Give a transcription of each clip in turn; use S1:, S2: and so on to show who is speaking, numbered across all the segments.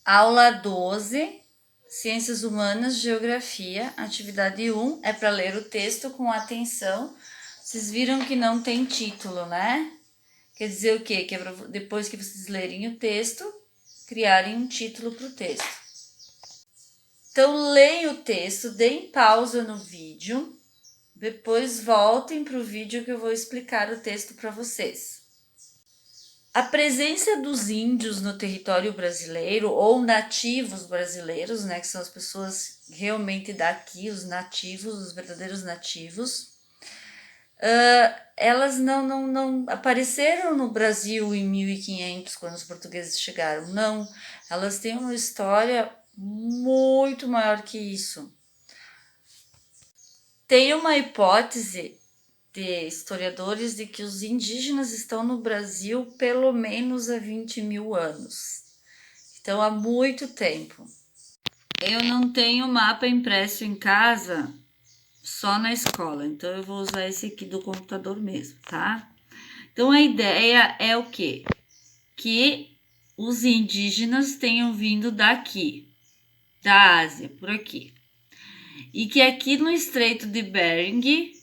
S1: Aula 12, Ciências Humanas, Geografia, atividade 1, é para ler o texto com atenção. Vocês viram que não tem título, né? Quer dizer o quê? Que é pra, depois que vocês lerem o texto, criarem um título para o texto. Então, leiam o texto, deem pausa no vídeo, depois voltem para o vídeo que eu vou explicar o texto para vocês. A presença dos índios no território brasileiro, ou nativos brasileiros, né, que são as pessoas realmente daqui, os nativos, os verdadeiros nativos, elas não apareceram no Brasil em 1500, quando os portugueses chegaram, não. Elas têm uma história muito maior que isso. Tem uma hipótese de historiadores de que os indígenas estão no Brasil pelo menos há 20 mil anos. Então, há muito tempo. Eu não tenho mapa impresso em casa, só na escola. Então, eu vou usar esse aqui do computador mesmo, tá? Então, a ideia é o quê? Que os indígenas tenham vindo daqui, da Ásia, por aqui. E que aqui no Estreito de Bering,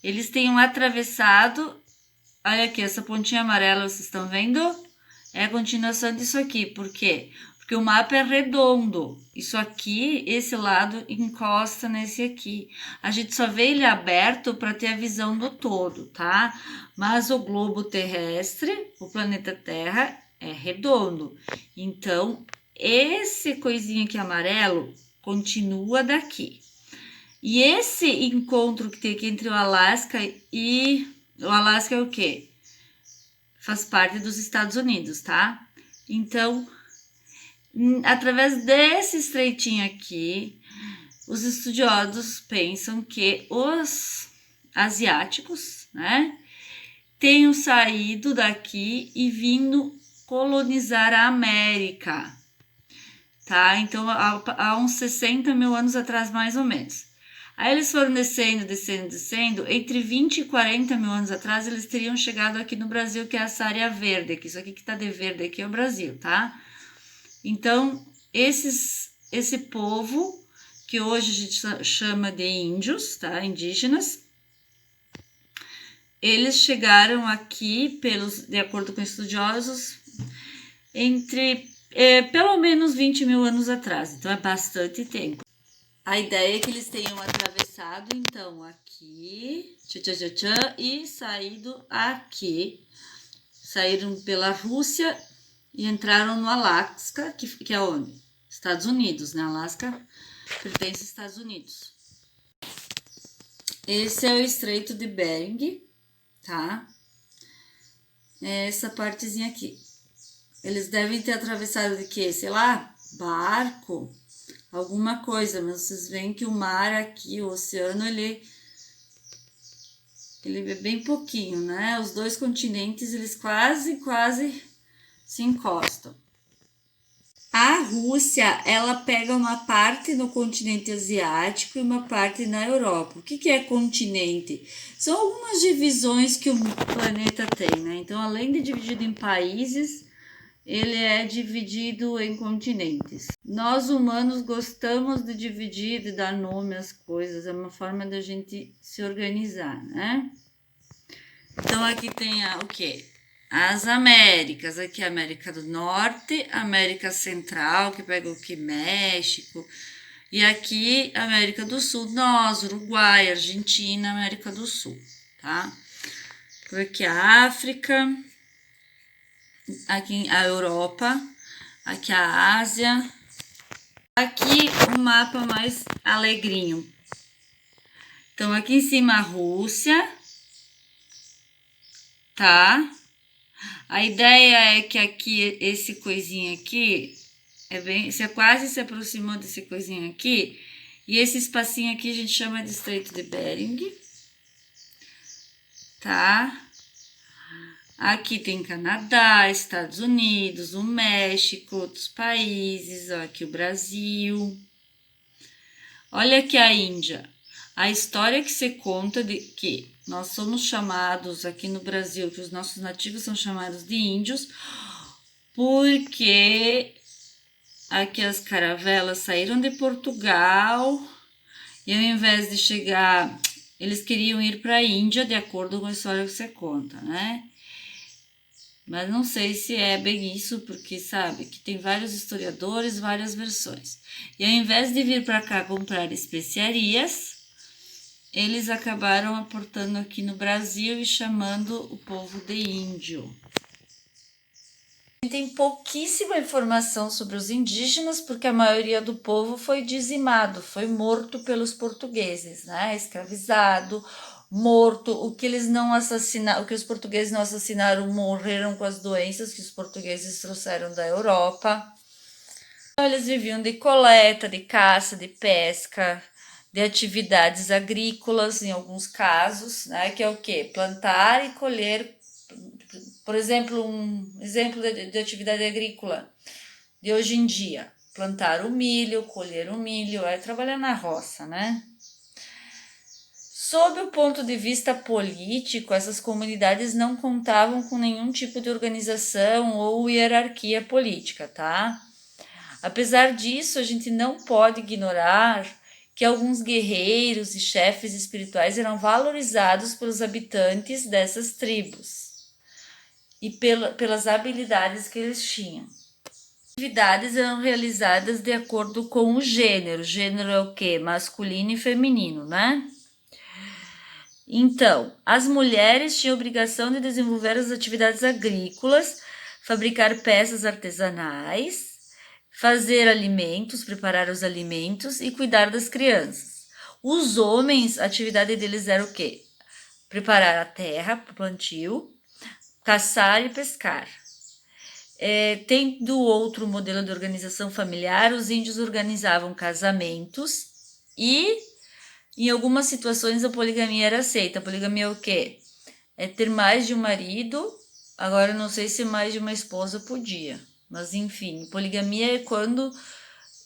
S1: eles tenham atravessado. Olha aqui, essa pontinha amarela, vocês estão vendo? É a continuação disso aqui. Por quê? Porque o mapa é redondo. Isso aqui, esse lado, encosta nesse aqui. A gente só vê ele aberto para ter a visão do todo, tá? Mas o globo terrestre, o planeta Terra, é redondo. Então, esse coisinha aqui amarelo continua daqui. E esse encontro que tem aqui entre o Alasca e... O Alasca é o quê? Faz parte dos Estados Unidos, tá? Então, através desse estreitinho aqui, os estudiosos pensam que os asiáticos, né, tenham saído daqui e vindo colonizar a América, tá? Então, há uns 60 mil anos atrás, mais ou menos. Aí eles foram descendo, entre 20 e 40 mil anos atrás, eles teriam chegado aqui no Brasil, que é essa área verde, que isso aqui que tá de verde aqui é o Brasil, tá? Então, esse povo, que hoje a gente chama de índios, tá? Indígenas, eles chegaram aqui, de acordo com estudiosos, entre pelo menos 20 mil anos atrás, então é bastante tempo. A ideia é que eles tenham atravessado, então, aqui, e saído aqui. Saíram pela Rússia e entraram no Alasca, que é onde? Estados Unidos, né? Alasca pertence aos Estados Unidos. Esse é o Estreito de Bering, tá? É essa partezinha aqui. Eles devem ter atravessado de quê? Sei lá, barco, alguma coisa, mas vocês veem que o mar aqui, o oceano, ele é bem pouquinho, né? Os dois continentes, eles quase se encostam. A Rússia, ela pega uma parte no continente asiático e uma parte na Europa. O que é continente? São algumas divisões que o planeta tem, né? Então, além de dividido em países, ele é dividido em continentes. Nós humanos gostamos de dividir, de dar nome às coisas, é uma forma da gente se organizar, né? Então aqui tem o quê? As Américas, aqui a América do Norte, América Central, que pega o que? México, e aqui América do Sul, nós, Uruguai, Argentina, América do Sul, tá? Por aqui a África, aqui a Europa, aqui a Ásia, aqui um mapa mais alegrinho. Então, aqui em cima a Rússia, tá? A ideia é que aqui, esse coisinho aqui, você quase se aproximou desse coisinho aqui, e esse espacinho aqui a gente chama de Estreito de Bering, tá? Aqui tem Canadá, Estados Unidos, o México, outros países, ó, aqui o Brasil. Olha aqui a Índia. A história que se conta de que nós somos chamados aqui no Brasil, que os nossos nativos são chamados de índios, porque aqui as caravelas saíram de Portugal e ao invés de chegar, eles queriam ir para a Índia, de acordo com a história que você conta, né? Mas não sei se é bem isso, porque sabe que tem vários historiadores, várias versões. E ao invés de vir para cá comprar especiarias, eles acabaram aportando aqui no Brasil e chamando o povo de índio. Tem pouquíssima informação sobre os indígenas, porque a maioria do povo foi dizimado, foi morto pelos portugueses, né? Escravizado, morto. O que eles não assassinaram, o que os portugueses não assassinaram, morreram com as doenças que os portugueses trouxeram da Europa. Então, eles viviam de coleta, de caça, de pesca, de atividades agrícolas, em alguns casos, né? Que é o quê? Plantar e colher. Por exemplo, um exemplo de atividade agrícola de hoje em dia: plantar o milho, colher o milho, é trabalhar na roça, né? Sob o ponto de vista político, essas comunidades não contavam com nenhum tipo de organização ou hierarquia política, tá? Apesar disso, a gente não pode ignorar que alguns guerreiros e chefes espirituais eram valorizados pelos habitantes dessas tribos e pelas habilidades que eles tinham. As atividades eram realizadas de acordo com o gênero. Gênero é o quê? Masculino e feminino, né? Então, as mulheres tinham a obrigação de desenvolver as atividades agrícolas, fabricar peças artesanais, fazer alimentos, preparar os alimentos e cuidar das crianças. Os homens, a atividade deles era o quê? Preparar a terra para o plantio, caçar e pescar. Tem do outro modelo de organização familiar, os índios organizavam casamentos e, em algumas situações, a poligamia era aceita. A poligamia é o quê? É ter mais de um marido, agora eu não sei se mais de uma esposa podia, mas enfim, poligamia é quando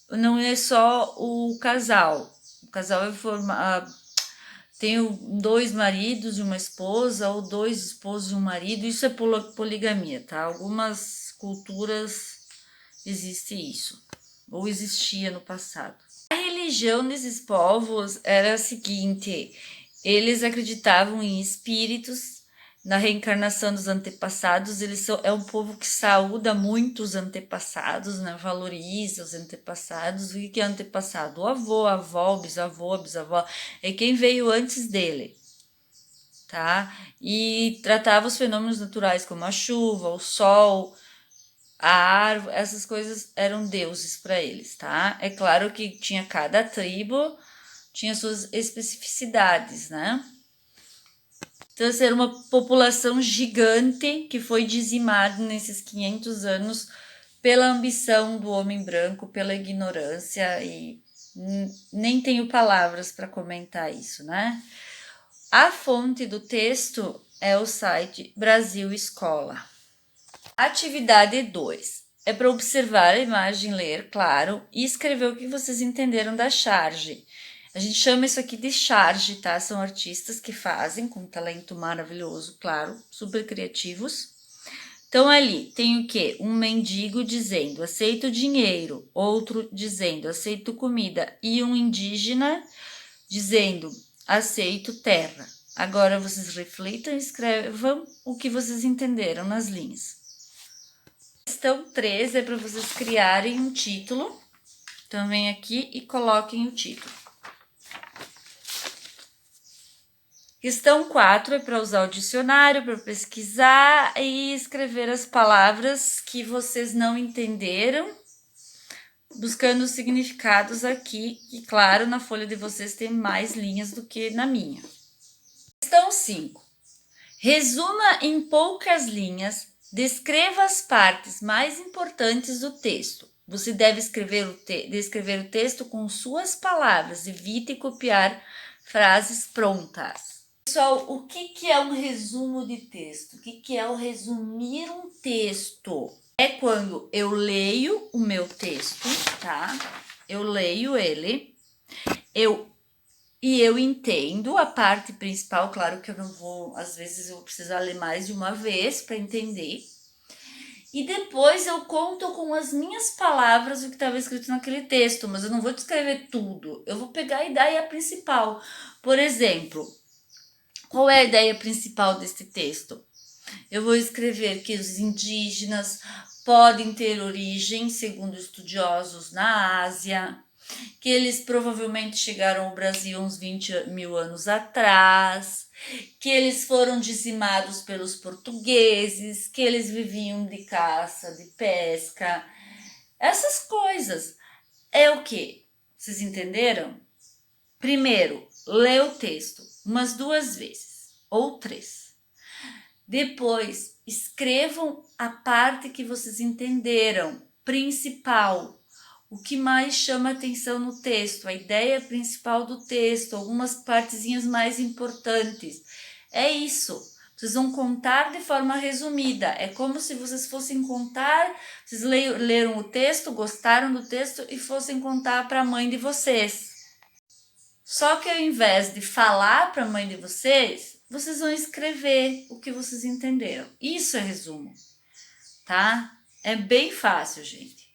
S1: não é só o casal é formado, tenho dois maridos e uma esposa, ou dois esposos e um marido, isso é poligamia, tá? Algumas culturas existe isso, ou existia no passado. A religião desses povos era a seguinte: eles acreditavam em espíritos, na reencarnação dos antepassados. É um povo que saúda muito os antepassados, né? Valoriza os antepassados. O que é antepassado? O avô, a avó, o bisavô, a bisavó, é quem veio antes dele, tá? E tratava os fenômenos naturais como a chuva, o sol, a árvore, essas coisas eram deuses para eles, tá? É claro que tinha cada tribo, tinha suas especificidades, né? Então, essa era uma população gigante que foi dizimada nesses 500 anos pela ambição do homem branco, pela ignorância, e nem tenho palavras para comentar isso, né? A fonte do texto é o site Brasil Escola. Atividade 2. É para observar a imagem, ler, claro, e escrever o que vocês entenderam da charge. A gente chama isso aqui de charge, tá? São artistas que fazem com talento maravilhoso, claro, super criativos. Então, ali tem o quê? Um mendigo dizendo aceito dinheiro, outro dizendo aceito comida, e um indígena dizendo aceito terra. Agora vocês reflitam e escrevam o que vocês entenderam nas linhas. Questão 3 é para vocês criarem um título. Então, vem aqui e coloquem o título. Questão 4 é para usar o dicionário, para pesquisar e escrever as palavras que vocês não entenderam, buscando os significados aqui. E, claro, na folha de vocês tem mais linhas do que na minha. Questão 5. Resuma em poucas linhas, descreva as partes mais importantes do texto. Você deve descrever o texto com suas palavras, evite copiar frases prontas. Pessoal, o que é um resumo de texto? O que é o resumir um texto? É quando eu leio o meu texto, tá? Eu leio ele, eu entendo a parte principal. Claro que eu não vou, às vezes eu vou precisar ler mais de uma vez para entender. E depois eu conto com as minhas palavras o que estava escrito naquele texto, mas eu não vou descrever tudo. Eu vou pegar a ideia principal. Por exemplo, qual é a ideia principal deste texto? Eu vou escrever que os indígenas podem ter origem, segundo estudiosos, na Ásia, que eles provavelmente chegaram ao Brasil uns 20 mil anos atrás, que eles foram dizimados pelos portugueses, que eles viviam de caça, de pesca, essas coisas. É o que? Vocês entenderam? Primeiro, lê o texto umas 2 vezes ou 3. Depois, escrevam a parte que vocês entenderam, principal. O que mais chama atenção no texto, a ideia principal do texto, algumas partezinhas mais importantes. É isso. Vocês vão contar de forma resumida. É como se vocês fossem contar, vocês leram o texto, gostaram do texto e fossem contar para a mãe de vocês. Só que ao invés de falar para a mãe de vocês, vocês vão escrever o que vocês entenderam. Isso é resumo, tá? É bem fácil, gente.